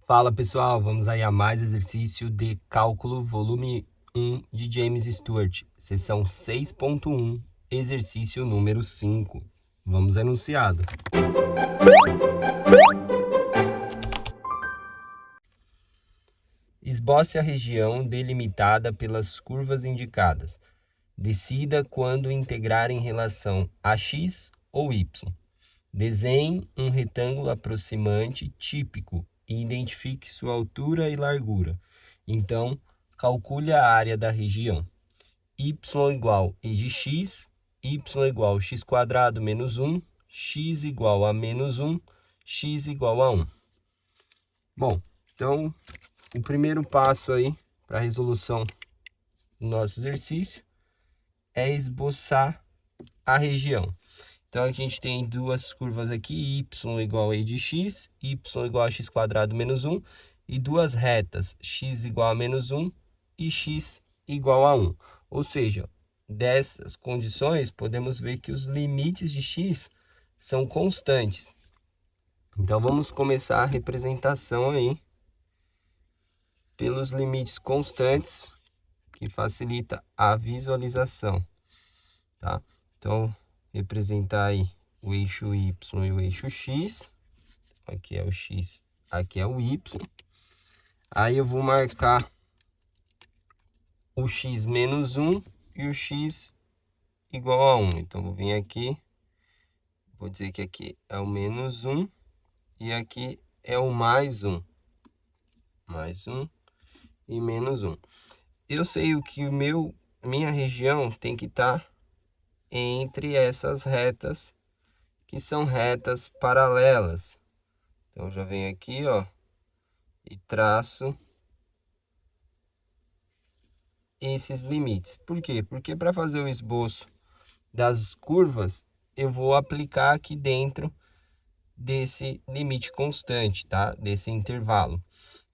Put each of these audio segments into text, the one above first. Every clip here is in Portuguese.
Fala pessoal, vamos aí a mais exercício de cálculo volume 1 de James Stewart, seção 6.1, exercício número 5. Vamos enunciado. Esboce a região delimitada pelas curvas indicadas. Decida quando integrar em relação a x ou y. Desenhe um retângulo aproximante típico e identifique sua altura e largura. Então, calcule a área da região. Y igual e de x, y igual x quadrado menos 1, x igual a menos 1, x igual a 1. Bom, então, o primeiro passo aí para a resolução do nosso exercício é esboçar a região. Então, a gente tem duas curvas aqui, y igual a e de x, y igual a x quadrado menos 1, e duas retas, x igual a menos 1 e x igual a 1. Ou seja, dessas condições, podemos ver que os limites de x são constantes. Então, vamos começar a representação aí pelos limites constantes, que facilita a visualização, tá? Então, representar aí o eixo y e o eixo x. Aqui é o x, aqui é o y. Aí eu vou marcar o x menos 1 e o x igual a 1. Então, vou vir aqui, vou dizer que aqui é o menos 1 e aqui é o mais 1. Mais 1 e menos 1. Eu sei o que minha região tem que estar entre essas retas, que são retas paralelas. Então, já venho aqui, ó, e traço esses limites. Por quê? Porque para fazer o esboço das curvas, eu vou aplicar aqui dentro desse limite constante, tá? Desse intervalo.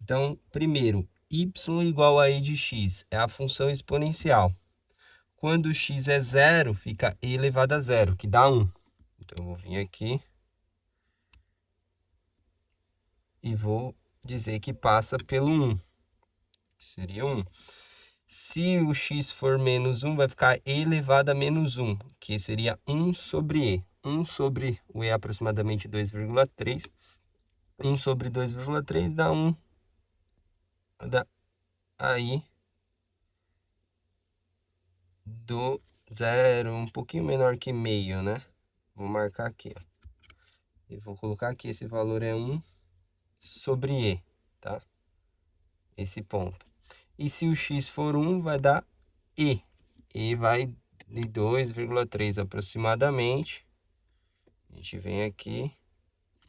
Então, primeiro, y igual a e de x é a função exponencial. Quando x é zero, fica e elevado a zero, que dá 1. Então, eu vou vir aqui e vou dizer que passa pelo 1, que seria 1. Se o x for menos 1, vai ficar e elevado a menos 1, que seria 1 sobre e. 1 sobre o e é aproximadamente 2,3. 1 sobre 2,3 dá 1. Dá aí do zero, um pouquinho menor que meio, né? Vou marcar aqui, ó. E vou colocar aqui, esse valor é 1 sobre e, tá? Esse ponto. E se o x for 1, vai dar e. E vai de 2,3 aproximadamente. A gente vem aqui,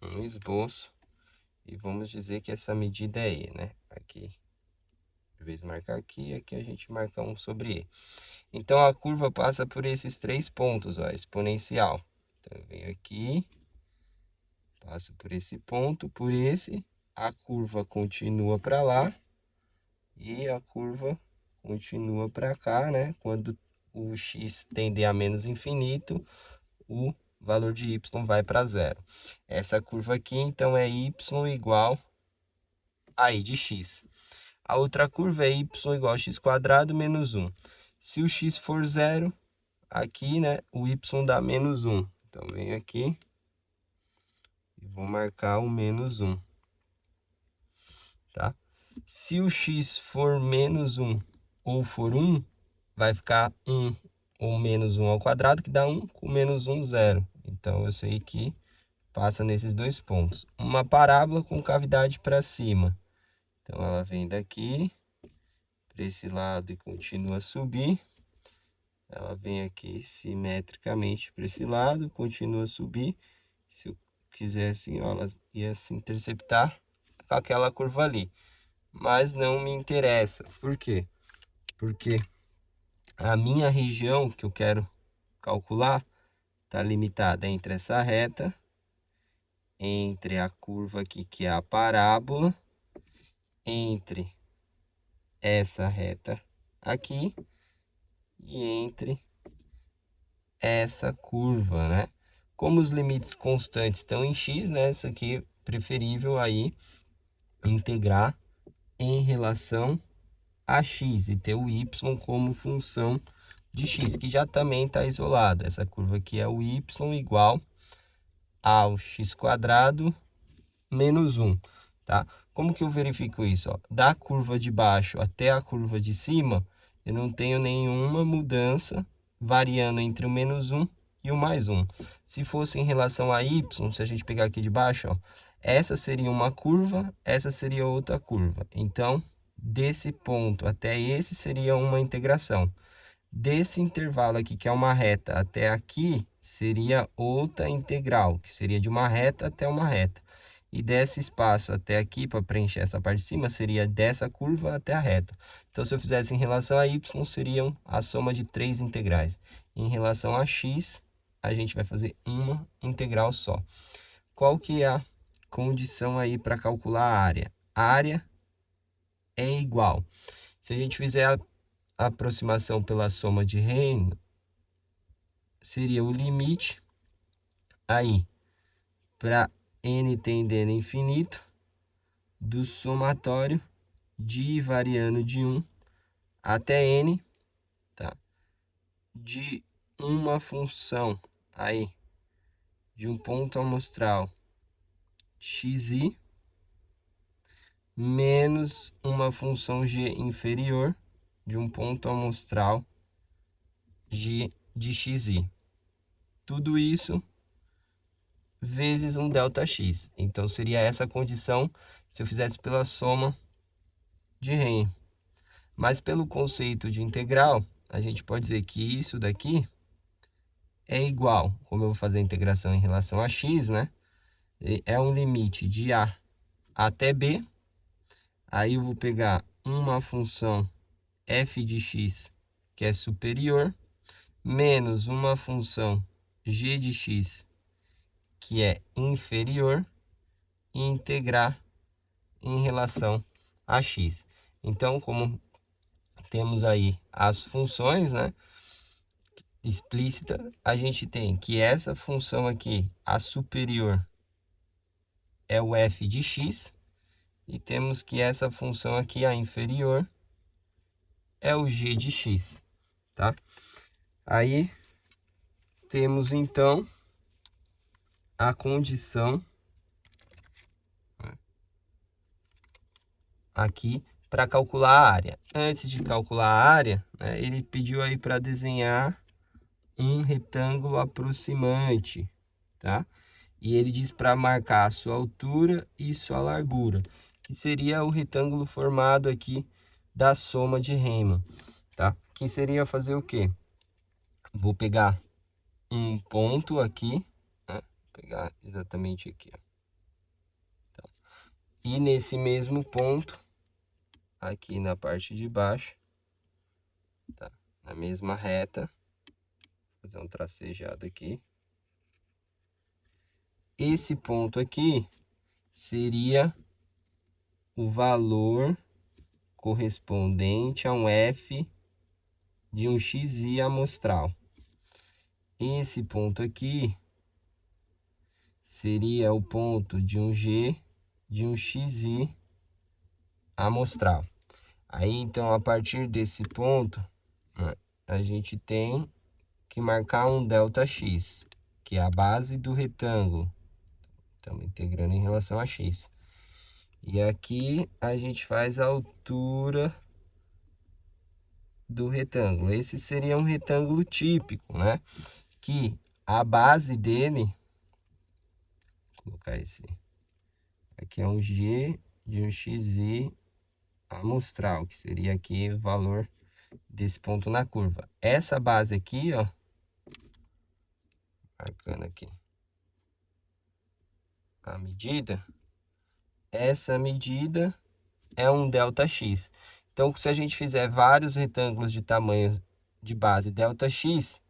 um esboço, e vamos dizer que essa medida é e, né? Aqui, de vez marcar aqui, aqui a gente marca 1 sobre e. Então, a curva passa por esses três pontos, ó, exponencial. Então, eu venho aqui, passo por esse ponto, por esse, a curva continua para lá, e a curva continua para cá, né? Quando o x tende a menos infinito, o valor de y vai para zero. Essa curva aqui, então, é y igual a i de x. A outra curva é y igual a x quadrado menos 1. Se o x for zero, aqui, né, o y dá menos 1. Então, venho aqui e vou marcar o menos 1, tá? Se o x for menos 1 ou for 1, vai ficar 1 ou menos 1 ao quadrado, que dá 1, com menos 1, 0. Então, eu sei que passa nesses dois pontos. Uma parábola com cavidade para cima. Então, ela vem daqui para esse lado e continua a subir. Ela vem aqui simetricamente para esse lado, continua a subir. Se eu quiser assim, ó, ela ia se interceptar com aquela curva ali. Mas não me interessa. Por quê? Porque a minha região que eu quero calcular está limitada entre essa reta, entre a curva aqui, que é a parábola, entre essa reta aqui e entre essa curva, né? Como os limites constantes estão em x, né? Isso aqui é preferível aí integrar em relação a x e ter o y como função de x, que já também está isolado. Essa curva aqui é o y igual ao x² menos 1, tá? Como que eu verifico isso? Ó? Da curva de baixo até a curva de cima, eu não tenho nenhuma mudança variando entre o menos 1 e o mais 1. Se fosse em relação a y, se a gente pegar aqui de baixo, ó, essa seria uma curva, essa seria outra curva. Então, desse ponto até esse seria uma integração. Desse intervalo aqui, que é uma reta, até aqui, seria outra integral, que seria de uma reta até uma reta. E desse espaço até aqui, para preencher essa parte de cima, seria dessa curva até a reta. Então, se eu fizesse em relação a y, seriam a soma de 3 integrais. Em relação a x, a gente vai fazer uma integral só. Qual que é a condição aí para calcular a área? A área é igual. Se a gente fizer a aproximação pela soma de Riemann, seria o limite aí para n tendendo a infinito do somatório de variando de 1 até n, tá? De uma função aí de um ponto amostral xi menos uma função g inferior de um ponto amostral g de xi. Tudo isso vezes um ΔX. Então, seria essa a condição se eu fizesse pela soma de Riemann. Mas pelo conceito de integral, a gente pode dizer que isso daqui é igual, como eu vou fazer a integração em relação a x, né? É um limite de A até B. Aí eu vou pegar uma função f de x, que é superior, menos uma função g de x, que é inferior, e integrar em relação a x. Então, como temos aí as funções, né, explícita, a gente tem que essa função aqui, a superior, é o f de x, e temos que essa função aqui, a inferior, é o g de x, tá? Aí, temos então a condição aqui para calcular a área. Antes de calcular a área, né, ele pediu aí para desenhar um retângulo aproximante, tá? E ele diz para marcar a sua altura e sua largura, que seria o retângulo formado aqui da soma de Riemann, tá? Que seria fazer o quê? Vou pegar um ponto aqui, né? Vou pegar exatamente aqui, ó. Tá. E nesse mesmo ponto, aqui na parte de baixo, tá? Na mesma reta, vou fazer um tracejado aqui. Esse ponto aqui seria o valor correspondente a um f de um xi amostral. Esse ponto aqui seria o ponto de um g de um xi amostral. Aí, então, a partir desse ponto, né, a gente tem que marcar um ΔX, que é a base do retângulo. Estamos integrando em relação a x. E aqui a gente faz a altura do retângulo. Esse seria um retângulo típico, né? Que a base dele, vou colocar esse aqui, é um g de um xi amostral, que seria aqui o valor desse ponto na curva. Essa base aqui, ó, marcando aqui a medida, essa medida é um ΔX. Então, se a gente fizer vários retângulos de tamanho de base ΔX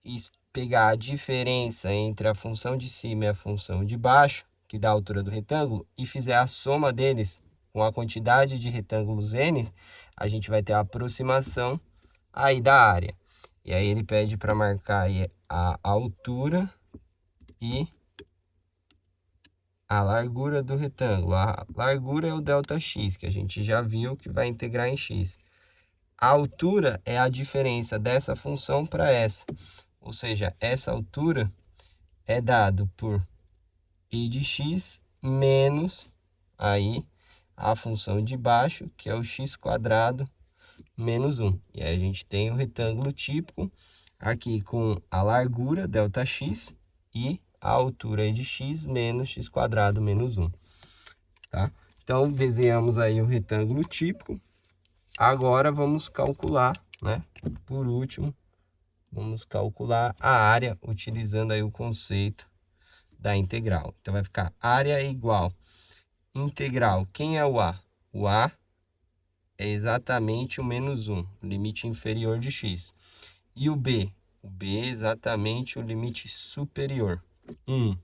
e pegar a diferença entre a função de cima e a função de baixo, que dá a altura do retângulo, e fizer a soma deles com a quantidade de retângulos n, a gente vai ter a aproximação aí da área. E aí ele pede para marcar aí a altura e a largura do retângulo. A largura é o ΔX, que a gente já viu que vai integrar em x. A altura é a diferença dessa função para essa. Ou seja, essa altura é dado por i de x menos aí a função de baixo, que é o x² menos 1. E aí a gente tem o retângulo típico aqui com a largura, ΔX, e a altura de x menos x² menos 1. Tá? Então, desenhamos aí o retângulo típico. Agora, vamos calcular, né? Por último, vamos calcular a área, utilizando aí o conceito da integral. Então, vai ficar área igual integral. Quem é o A? O A é exatamente o menos 1, limite inferior de x. E o B? O B é exatamente o limite superior, 1.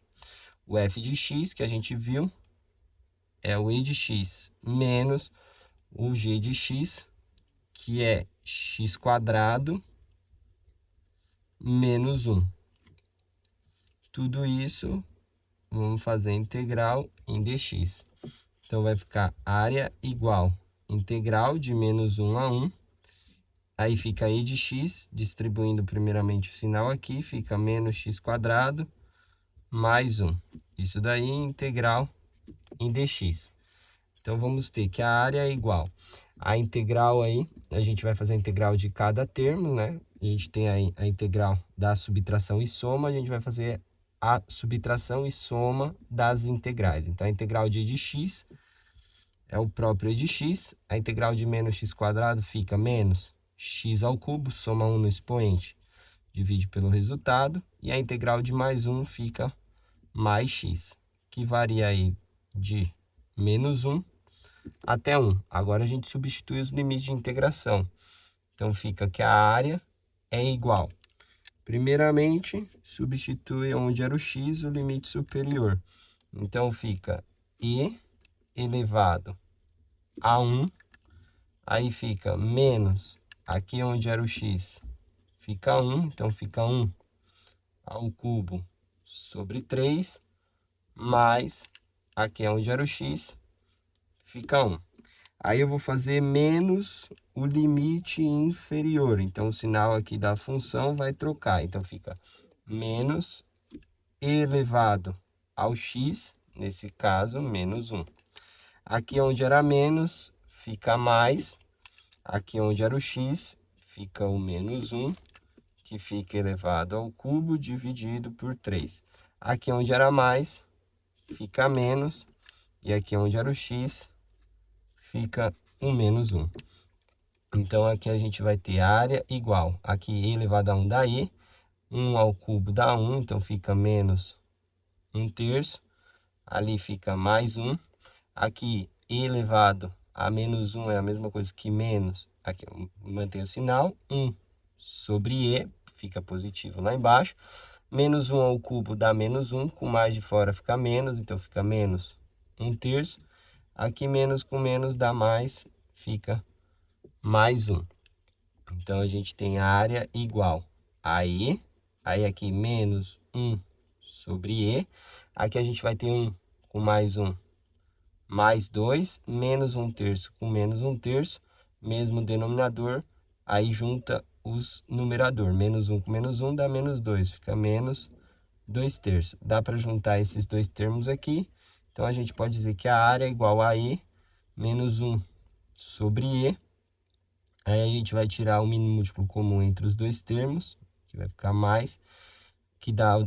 O f de x, que a gente viu, é o e de x menos o g de x, que é x² menos 1. Tudo isso, vamos fazer integral em dx. Então, vai ficar área igual integral de menos 1 a 1. Aí fica e de x, distribuindo primeiramente o sinal aqui, fica menos x² mais 1. Isso daí é integral em dx. Então, vamos ter que a área é igual a integral aí, a gente vai fazer a integral de cada termo, né? A gente tem aí a integral da subtração e soma, a gente vai fazer a subtração e soma das integrais. Então, a integral de e de x é o próprio e de x, a integral de menos x² fica menos x ao cubo, soma 1 no expoente, divide pelo resultado, e a integral de mais 1 fica mais x, que varia aí de menos 1 até 1. Agora, a gente substitui os limites de integração. Então, fica que a área é igual. Primeiramente, substitui onde era o x, o limite superior. Então, fica e elevado a 1. Aí fica menos, aqui onde era o x, fica 1. Então, fica 1 ao cubo sobre 3, mais, aqui onde era o x, fica 1. Aí eu vou fazer menos o limite inferior. Então, o sinal aqui da função vai trocar. Então, fica menos elevado ao x, nesse caso, menos 1. Aqui onde era menos, fica mais. Aqui onde era o x, fica o menos 1, que fica elevado ao cubo, dividido por 3. Aqui onde era mais, fica menos. E aqui onde era o x, fica o menos 1. Então, aqui a gente vai ter área igual. Aqui, e elevado a 1 dá e. 1 ao cubo dá 1, então fica menos 1/3. Ali fica mais 1. Aqui, e elevado a menos 1 é a mesma coisa que menos. Aqui, mantém o sinal. 1 sobre e, fica positivo lá embaixo. Menos 1 ao cubo dá menos 1. Com mais de fora fica menos, então fica menos 1/3. Aqui, menos com menos dá mais, fica mais 1. Então, a gente tem a área igual a e. Aí, aqui, menos 1 sobre e. Aqui, a gente vai ter 1 com mais 1, mais 2. Menos 1/3 com menos 1/3. Mesmo denominador. Aí, junta os numerador. Menos 1 com menos 1 dá menos 2. Fica menos 2/3. Dá para juntar esses dois termos aqui. Então, a gente pode dizer que a área é igual a e menos 1 sobre e. Aí, a gente vai tirar o mínimo múltiplo comum entre os dois termos, que vai ficar mais, que dá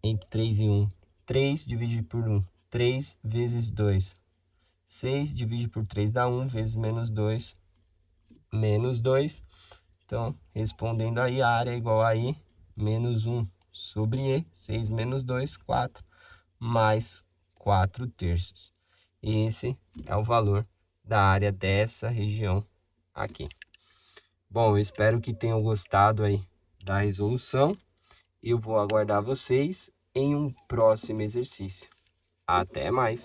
entre 3 e 1, 3 dividido por 1, 3 vezes 2, 6 dividido por 3 dá 1, vezes menos 2, menos 2. Então, respondendo aí, a área é igual a i menos 1 sobre e, 6 menos 2, 4, mais 4/3. Esse é o valor da área dessa região aqui. Bom, eu espero que tenham gostado aí da resolução. Eu vou aguardar vocês em um próximo exercício. Até mais!